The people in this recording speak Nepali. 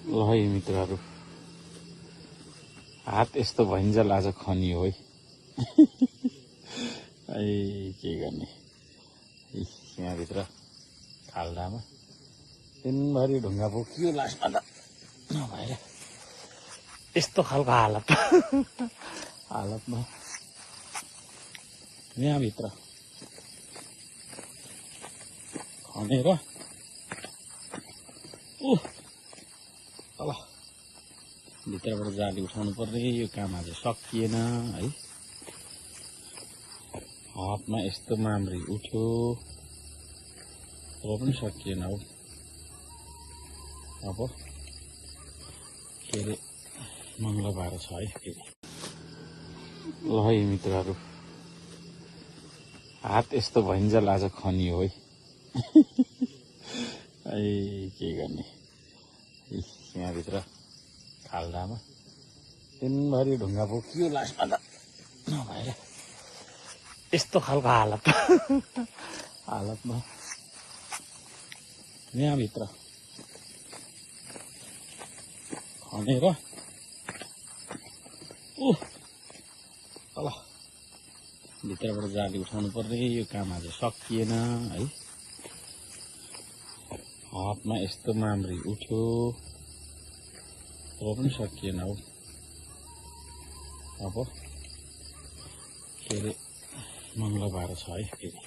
ल है मित्रहरू, हात यस्तो भइन्जल आज खनियो है। के गर्ने, यहाँभित्र खाल्डामा दिनभरि ढुङ्गा बोकियो, लास्टमा त नभएर यस्तो खालको हालतमा यहाँभित्र खनेर तल भित्रबाट जाली उठाउनु पर्ने यो काम आज सकिएन है। हातमा यस्तो माम्री उठ्यो र पनि सकिएन हौ। अब के अरे मङ्गलबार छ है फेरि। ल है मित्रहरू, हात यस्तो भइन्जल आज खनियो है। के गर्ने, यहाँभित्र खाल्डामा दिनभरि ढुङ्गा बोकियो, लास्टमा त नभएर यस्तो खालको हालतमा यहाँभित्र खनेर तल भित्रबाट जाली उठाउनु पर्ने यो काम आज सकिएन है। हातमा यस्तो माम्री उठ्यो र पनि सकिएन हौ। अब के अरे मङ्गलबार छ है फेरि।